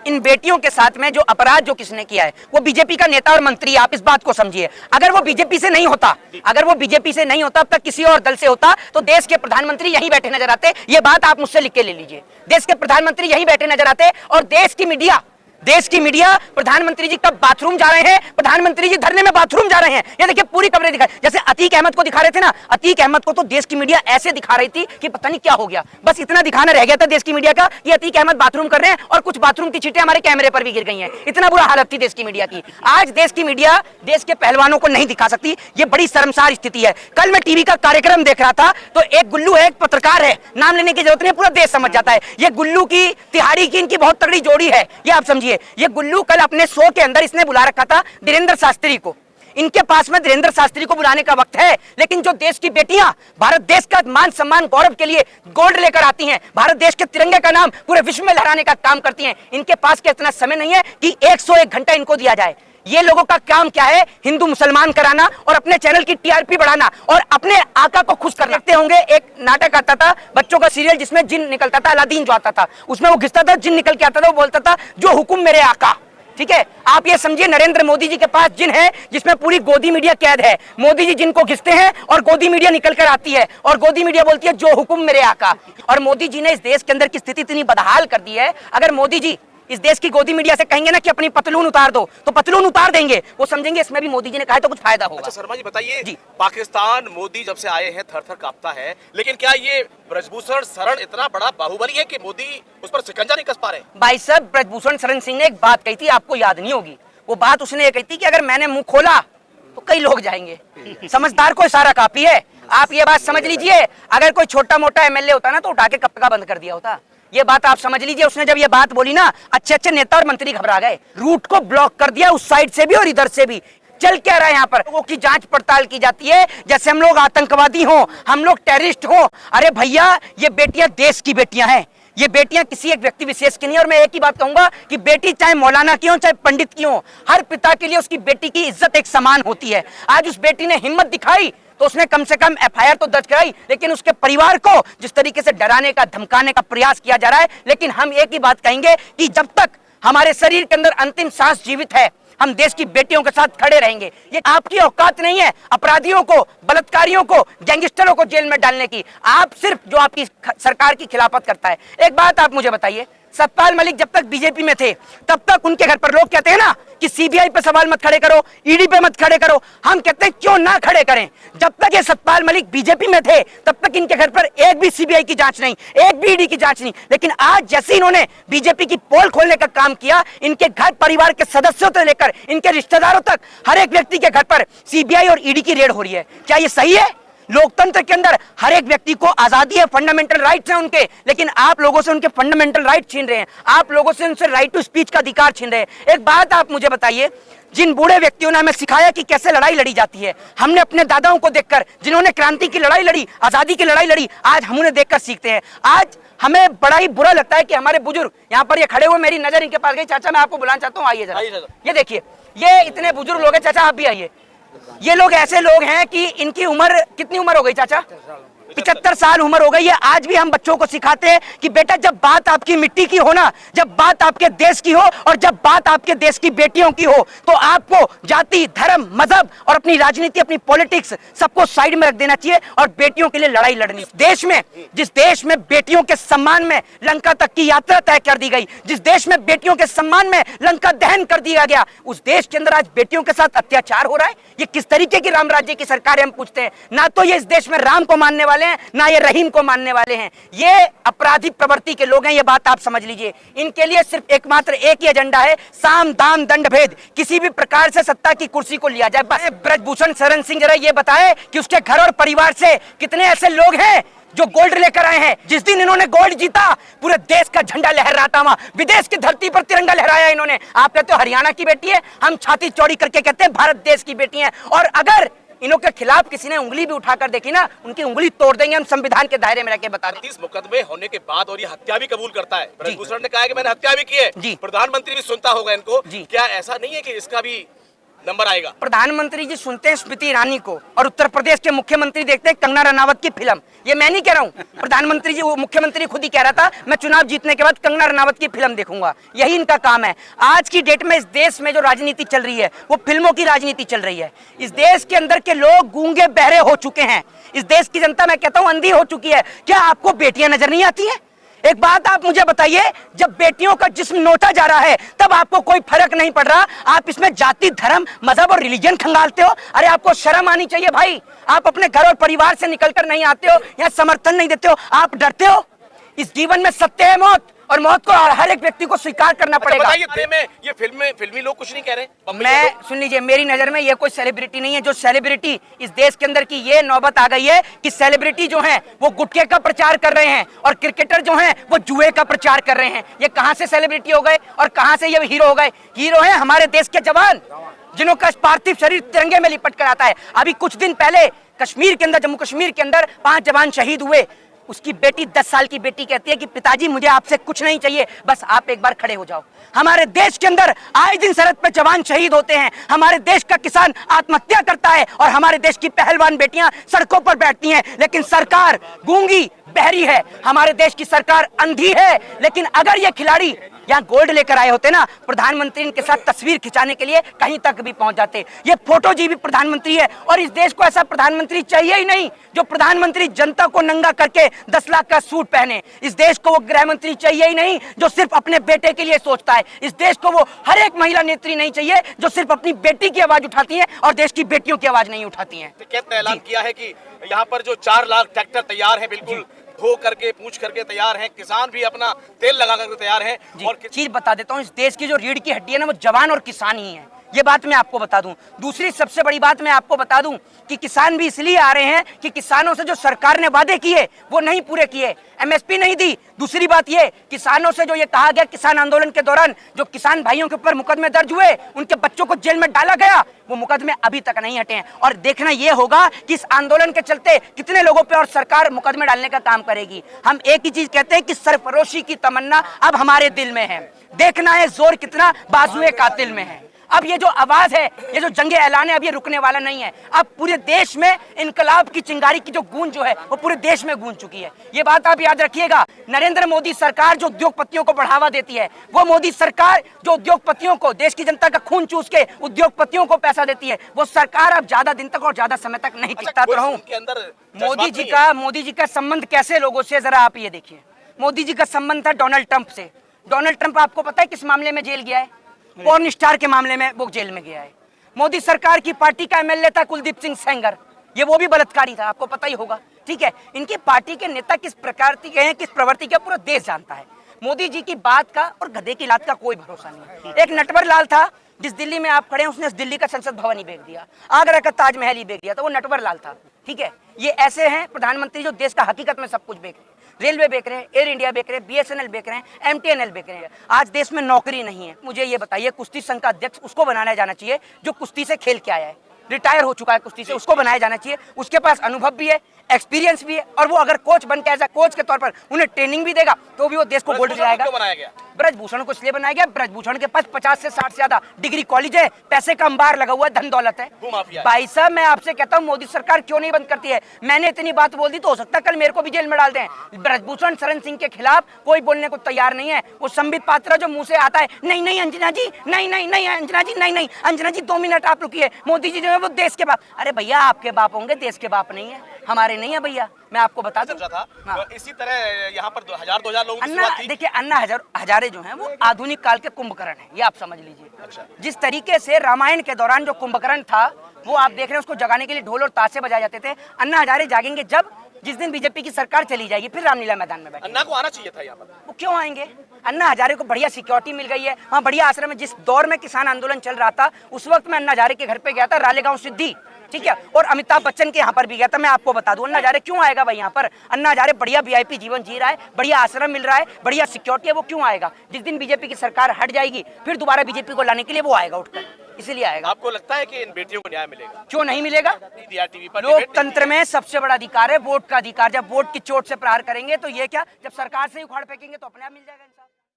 इन बेटियों के साथ में जो अपराध जो किसने किया है, वो बीजेपी का नेता और मंत्री। आप इस बात को समझिए, अगर वो बीजेपी से नहीं होता, अब तक किसी और दल से होता तो देश के प्रधानमंत्री यहीं बैठे नजर आते। ये बात आप मुझसे लिख के ले लीजिए, देश के प्रधानमंत्री यहीं बैठे नजर आते। और देश की मीडिया प्रधानमंत्री जी कब बाथरूम जा रहे हैं, प्रधानमंत्री जी धरने में बाथरूम जा रहे हैं, ये देखिए पूरी खबरें दिखा। जैसे अतीक अहमद को दिखा रहे थे ना, अतीक अहमद को तो देश की मीडिया ऐसे दिखा रही थी कि पता नहीं क्या हो गया। बस इतना दिखाना रह गया था देश की मीडिया का कि अतीक अहमद बाथरूम कर रहे हैं, और कुछ बाथरूम की छींटें हमारे कैमरे पर भी गिर गई हैं। इतना बुरा हालत थी देश की मीडिया की। आज देश की मीडिया देश के पहलवानों को नहीं दिखा सकती, ये बड़ी शर्मसार स्थिति है। कल मैं टीवी का कार्यक्रम देख रहा था तो एक गुल्लू है, एक पत्रकार है, नाम लेने की जरूरत नहीं, पूरा देश समझ जाता है। ये गुल्लू की तिहाड़ी की इनकी बहुत तगड़ी जोड़ी है, ये आप समझिए। ये गुल्लू कल अपने शो के अंदर इसने बुला रखा था धीरेन्द्र शास्त्री को। इनके पास में धीरेन्द्र शास्त्री को बुलाने का वक्त है, लेकिन जो देश की बेटियां भारत देश का मान सम्मान गौरव के लिए गोल्ड लेकर आती हैं, भारत देश के तिरंगे का नाम पूरे विश्व में लहराने का काम करती हैं, इनके पास के इतना समय नहीं है कि 101 घंटा इनको दिया जाए। ये लोगों का काम क्या है? हिंदू मुसलमान कराना और अपने चैनल की टीआरपी बढ़ाना और अपने आका को खुश करना। देखते होंगे एक नाटक आता था बच्चों का सीरियल जिसमें जिन निकलता था, अलादीन जो आता था, उसमें वो घिसता था, जिन निकल के आता था, वो बोलता था जो हुक्म मेरे आका। ठीक है, आप ये समझिए नरेंद्र मोदी जी के पास जिन है जिसमें पूरी गोदी मीडिया कैद है। मोदी जी जिनको घिसते हैं और गोदी मीडिया निकल कर आती है और गोदी मीडिया बोलती है जो हुक्म मेरे आका। और मोदी जी ने इस देश के अंदर की स्थिति इतनी बदहाल कर दी है, अगर मोदी जी इस देश की गोदी मीडिया से कहेंगे ना कि अपनी पतलून उतार दो, तो पतलून उतार देंगे। वो समझेंगे इसमें भी मोदी जी ने कहा तो कुछ फायदा होगा। अच्छा शर्मा जी बताइए, पाकिस्तान मोदी जब से आए हैं थर थर कांपता है, लेकिन क्या ये ब्रजभूषण शरण इतना बड़ा बाहुबली है कि मोदी उस पर शिकंजा नहीं कस पा रहे? भाई साहब, ब्रजभूषण शरण सिंह ने एक बात कही थी, आपको याद नहीं होगी वो बात। उसने ये कही थी कि अगर मैंने मुंह खोला तो कई लोग जाएंगे। समझदार को इशारा काफी है, आप ये बात समझ लीजिए। अगर कोई छोटा मोटा एमएलए होता ना तो उठा के कपड़ा बंद कर दिया होता, ये बात आप समझ लीजिए। उसने जब ये बात बोली ना, अच्छे अच्छे नेता और मंत्री घबरा गए, रूट को ब्लॉक कर दिया उस साइड से भी और इधर से भी। चल क्या रहा है यहाँ पर? लोगों की जांच पड़ताल की जाती है जैसे हम लोग आतंकवादी हों, हम लोग टेररिस्ट हों। अरे भैया, ये बेटियां देश की बेटियां हैं, ये बेटियां किसी एक व्यक्ति विशेष की नहीं। और मैं एक ही बात कहूंगा कि बेटी चाहे मौलाना की हो चाहे पंडित की हो, हर पिता के लिए उसकी बेटी की इज्जत एक समान होती है। आज उस बेटी ने हिम्मत दिखाई तो उसने कम से कम एफआईआर तो दर्ज कराई, लेकिन उसके परिवार को जिस तरीके से डराने का धमकाने का प्रयास किया जा रहा है। लेकिन हम एक ही बात कहेंगे कि जब तक हमारे शरीर के अंदर अंतिम सांस जीवित है, हम देश की बेटियों के साथ खड़े रहेंगे। ये आपकी औकात नहीं है अपराधियों को, बलात्कारियों को, गैंगस्टरों को जेल में डालने की। आप सिर्फ जो आपकी सरकार की खिलाफत करता है। एक बात आप मुझे बताइए, सतपाल मलिक जब तक बीजेपी में थे तब तक उनके घर पर लोग कहते हैं ना कि सीबीआई पे सवाल मत खड़े करो, ईडी पे मत खड़े करो। हम कहते हैं क्यों ना खड़े करें। जब तक ये सतपाल मलिक बीजेपी में थे तब तक इनके घर पर एक भी सीबीआई की जांच नहीं, एक भी ईडी की जांच नहीं। लेकिन आज जैसे इन्होंने बीजेपी की पोल खोलने का काम किया, इनके घर परिवार के सदस्यों से लेकर इनके रिश्तेदारों तक हर एक व्यक्ति के घर पर सीबीआई और ईडी की रेड हो रही है। क्या ये सही है? लोकतंत्र के अंदर हर एक व्यक्ति को आजादी है, फंडामेंटल राइट्स हैं उनके, लेकिन आप लोगों से उनके फंडामेंटल राइट छीन रहे हैं, आप लोगों से उनसे राइट टू स्पीच का अधिकार छीन रहे हैं। एक बात आप मुझे बताइए, जिन बूढ़े व्यक्तियों ने हमें सिखाया कि कैसे लड़ाई लड़ी जाती है, हमने अपने दादाओं को देखकर, जिन्होंने क्रांति की लड़ाई लड़ी, आजादी की लड़ाई लड़ी, आज हम उन्हें देखकर सीखते हैं। आज हमें बड़ा ही बुरा लगता है कि हमारे बुजुर्ग यहाँ पर ये खड़े हुए, मेरी नजर इनके पास गई। चाचा मैं आपको बुलाना चाहता हूँ, आइए जरा। ये देखिए, ये इतने बुजुर्ग लोग हैं। चाचा आप भी आइए। ये लोग ऐसे लोग हैं कि इनकी उम्र कितनी उम्र हो गई चाचा? 75 साल उम्र हो गई है। आज भी हम बच्चों को सिखाते हैं कि बेटा जब बात आपकी मिट्टी की हो ना, जब बात आपके देश की हो और जब बात आपके देश की बेटियों की हो, तो आपको जाति, धर्म, मजहब और अपनी राजनीति, अपनी पॉलिटिक्स सबको साइड में रख देना चाहिए और बेटियों के लिए लड़ाई लड़नी। देश में, जिस देश में बेटियों के सम्मान में लंका तक की यात्रा तय कर दी गई, जिस देश में बेटियों के सम्मान में लंका दहन कर दिया गया, उस देश के अंदर आज बेटियों के साथ अत्याचार हो रहा है। ये किस तरीके की राम राज्य की सरकार है? हम पूछते हैं। ना तो ये इस देश में राम को मानने वाले हैं, ना ये रहीम को मानने वाले हैं। ये अपराधी प्रवृत्ति के लोग हैं, ये बात आप समझ लीजिए। इनके लिए सिर्फ एकमात्र एक ही एजेंडा है, साम दाम दंड भेद, किसी भी प्रकार से सत्ता की कुर्सी को लिया जाए बस। ब्रजभूषण शरण सिंह जरा ये बताए कि उसके घर और परिवार से कितने ऐसे लोग हैं जो गोल्ड लेकर आए हैं। जिस दिन इन्होंने गोल्ड जीता, पूरे देश का झंडा लहर रहा था, वहां विदेश की धरती पर तिरंगा लहराया इन्होंने। आप कहते हो हरियाणा की बेटी है, हम छाती चौड़ी करके कहते हैं भारत देश की बेटी है। और अगर इनों के खिलाफ किसी ने उंगली भी उठाकर देखी ना, उनकी उंगली तोड़ देंगे। हम संविधान के दायरे में रह के बता दें। 30 मुकदमे होने के बाद और ये हत्या भी कबूल करता है। ब्रजभूषण ने कहा है कि मैंने हत्या भी की है। जी। प्रधानमंत्री भी सुनता होगा इनको। जी। क्या ऐसा नहीं है कि इसका भी नंबर आएगा। प्रधानमंत्री जी सुनते हैं स्मृति ईरानी को और उत्तर प्रदेश के मुख्यमंत्री देखते हैं कंगना रनावत की फिल्म। ये मैं नहीं कह रहा हूँ, प्रधानमंत्री जी, वो मुख्यमंत्री खुद ही कह रहा था मैं चुनाव जीतने के बाद कंगना रनावत की फिल्म देखूंगा। यही इनका काम है। आज की डेट में इस देश में जो राजनीति चल रही है वो फिल्मों की राजनीति चल रही है। इस देश के अंदर के लोग गूंगे बहरे हो चुके हैं। इस देश की जनता, मैं कहता हूँ, अंधी हो चुकी है। क्या आपको बेटियां नजर नहीं आती है? एक बात आप मुझे बताइए, जब बेटियों का जिस्म नोचा जा रहा है तब आपको कोई फर्क नहीं पड़ रहा। आप इसमें जाति, धर्म, मजहब और रिलीजन खंगालते हो। अरे आपको शर्म आनी चाहिए भाई। आप अपने घर और परिवार से निकलकर नहीं आते हो या समर्थन नहीं देते हो, आप डरते हो। इस जीवन में सत्य है मौत, और मौत को हर एक व्यक्ति को स्वीकार करना पड़ेगा। बताइए, में ये फिल्मी लोग कुछ नहीं कह रहे। मैं सुन लीजिए, मेरी नजर में ये कोई सेलिब्रिटी नहीं है। जो सेलिब्रिटी इस देश के अंदर की ये नौबत आ गई है कि सेलिब्रिटी जो है वो गुटखे का प्रचार कर रहे हैं और क्रिकेटर जो है वो जुए का प्रचार कर रहे हैं। ये कहां से सेलिब्रिटी हो गए और कहां से ये हीरो हो गए? हीरो हैं हमारे देश के जवान, जिन्हों का पार्थिव शरीर तिरंगे में लिपट कर आता है। अभी कुछ दिन पहले कश्मीर के अंदर, जम्मू कश्मीर के अंदर 5 जवान शहीद हुए। उसकी बेटी, 10 साल की बेटी कहती है कि पिताजी मुझे आपसे कुछ नहीं चाहिए, बस आप एक बार खड़े हो जाओ। हमारे देश के अंदर आए दिन सरहद पे जवान शहीद होते हैं। हमारे देश का किसान आत्महत्या करता है और हमारे देश की पहलवान बेटियां सड़कों पर बैठती हैं। लेकिन सरकार गूंगी बहरी है, हमारे देश की सरकार अंधी है। लेकिन अगर ये खिलाड़ी यहाँ गोल्ड लेकर आए होते ना, प्रधानमंत्री इनके साथ तस्वीर खिंचाने के लिए कहीं तक भी पहुंच जाते। ये फोटो जी भी प्रधानमंत्री है और इस देश को ऐसा प्रधानमंत्री चाहिए ही नहीं जो प्रधानमंत्री जनता को नंगा करके 10 लाख का सूट पहने। इस देश को वो गृह मंत्री चाहिए ही नहीं जो सिर्फ अपने बेटे के लिए सोचता है। इस देश को वो हर एक महिला नेत्री नहीं चाहिए जो सिर्फ अपनी बेटी की आवाज उठाती है और देश की बेटियों की आवाज नहीं उठाती है। कहते ऐलान किया है कि यहाँ पर जो 4 लाख ट्रैक्टर तैयार है, बिल्कुल धो करके पूछ करके तैयार हैं, किसान भी अपना तेल लगा करके तैयार हैं। और चीज बता देता हूँ, इस देश की जो रीढ़ की हड्डी है ना वो जवान और किसान ही है। ये बात मैं आपको बता दूं। दूसरी सबसे बड़ी बात मैं आपको बता दूं कि किसान भी इसलिए आ रहे हैं कि किसानों से जो सरकार ने वादे किए वो नहीं पूरे किए, एमएसपी नहीं दी। दूसरी बात ये, किसानों से जो ये कहा गया, किसान आंदोलन के दौरान जो किसान भाइयों के ऊपर मुकदमे दर्ज हुए, उनके बच्चों को जेल में डाला गया, वो मुकदमे अभी तक नहीं हटे हैं। और देखना ये होगा कि इस आंदोलन के चलते कितने लोगों पे और सरकार मुकदमे डालने का काम करेगी। हम एक ही चीज कहते हैं कि सरफरोशी की तमन्ना अब हमारे दिल में है। देखना है जोर कितना बाजुए कातिल में है। अब ये जो आवाज है, ये जो जंगे ऐलान है, अब ये रुकने वाला नहीं है। अब पूरे देश में इनकलाब की चिंगारी की जो गूंज जो है वो पूरे देश में गूंज चुकी है। ये बात आप याद रखिएगा। नरेंद्र मोदी सरकार जो उद्योगपतियों को बढ़ावा देती है, वो मोदी सरकार जो उद्योगपतियों को, देश की जनता का खून चूस के उद्योगपतियों को पैसा देती है, वो सरकार अब ज्यादा दिन तक और ज्यादा समय तक नहीं टिकता तो रहूं। मोदी जी का संबंध कैसे लोगों से, जरा आप ये देखिए। मोदी जी का संबंध था डोनाल्ड ट्रंप से। डोनाल्ड ट्रंप आपको पता है किस मामले में जेल गया है? पॉर्न स्टार के मामले में वो जेल में गया है। मोदी सरकार की पार्टी का एमएलए था कुलदीप सिंह सेंगर, ये वो भी बलात्कारी था, आपको पता ही होगा। ठीक है, इनकी पार्टी के नेता किस प्रकार के हैं, किस प्रवृत्ति का पूरा देश जानता है। मोदी जी की बात का और गधे की लात का कोई भरोसा नहीं। एक नटवर लाल था जिस दिल्ली में आप खड़े हैं, उसने दिल्ली का संसद भवन ही बेच दिया, आगरा का ताजमहल ही बेच दिया, तो वो नटवर लाल था। ठीक है, ये ऐसे हैं प्रधानमंत्री जो देश का हकीकत में सब कुछ बेच रहे हैं। रेलवे बेच रहे हैं, एयर इंडिया बेच रहे हैं, बीएसएनएल बेच रहे हैं, एमटीएनएल बेच रहे हैं। आज देश में नौकरी नहीं है। मुझे ये बताइए, कुश्ती संघ का अध्यक्ष उसको बनाया जाना चाहिए जो कुश्ती से खेल के आया है, रिटायर हो चुका है कुश्ती से, उसको बनाया जाना चाहिए। उसके पास अनुभव भी है, एक्सपीरियंस भी है, और वो अगर कोच बन के, एज कोच के तौर पर उन्हें ट्रेनिंग भी देगा तो भी वो देश को गोल्ड दिलाएगा। ब्रजभूषण को इसलिए बनाया गया, ब्रजभूषण के पास 50 से 60 से ज्यादा डिग्री कॉलेज है, पैसे का अंबार लगा हुआ है, धन दौलत है। भाई साहब, मैं आपसे कहता हूँ मोदी सरकार क्यों नहीं बंद करती है? मैंने इतनी बात बोल दी तो हो सकता है कल मेरे को भी जेल में डाल दें। ब्रजभूषण शरण सिंह के खिलाफ कोई बोलने को तैयार नहीं है। वो संबित पात्रा जो मुंह से आता है, नहीं नहीं अंजना जी, नहीं नहीं नहीं अंजना जी, नहीं नहीं अंजना जी, 2 मिनट आप रुकिए, मोदी जी जो है वो देश के बाप। अरे भैया, आपके बाप होंगे, देश के बाप नहीं है, हमारे नहीं है भैया, मैं आपको बता दूं। हाँ। इसी तरह यहाँ पर 1000-2000 लोगों की शुरुआत थी। देखिए, अन्ना हजारे जो हैं वो आधुनिक काल के कुंभकर्ण हैं, ये आप समझ लीजिए। अच्छा। जिस तरीके से रामायण के दौरान जो कुंभकर्ण था वो आप देख रहे हैं, उसको जगाने के लिए ढोल और ताशे बजाए जाते थे। अन्ना हजारे जागेंगे जब, जिस दिन बीजेपी की सरकार चली जाएगी, फिर रामलीला मैदान में बैठेंगे। अन्ना को आना चाहिए था यहाँ पर। वो क्यों आएंगे? अन्ना हजारे को बढ़िया सिक्योरिटी मिल गई है, वहाँ बढ़िया आश्रम है। जिस दौर में किसान आंदोलन चल रहा था उस वक्त मैं अन्ना हजारे के घर पे गया था, रालेगांव सिद्धि। ठीक है, और अमिताभ बच्चन के यहाँ पर भी गया था। मैं आपको बता दूं, अन्ना हजारे क्यों आएगा भाई यहाँ पर? अन्ना हजारे बढ़िया वीआईपी जीवन जी रहा है, बढ़िया आश्रम मिल रहा है, बढ़िया सिक्योरिटी है, वो क्यों आएगा? जिस दिन बीजेपी की सरकार हट जाएगी फिर दोबारा बीजेपी को लाने के लिए वो आएगा उठकर, इसलिए आएगा। आपको लगता है कि इन बेटियों को न्याय मिलेगा? क्यों नहीं मिलेगा? टीवी पर लोकतंत्र में सबसे बड़ा अधिकार है वोट का अधिकार। जब वोट की चोट से प्रहार करेंगे तो ये क्या, जब सरकार से ही उखाड़ फेंकेंगे तो अपने आप मिल जाएगा इंसान।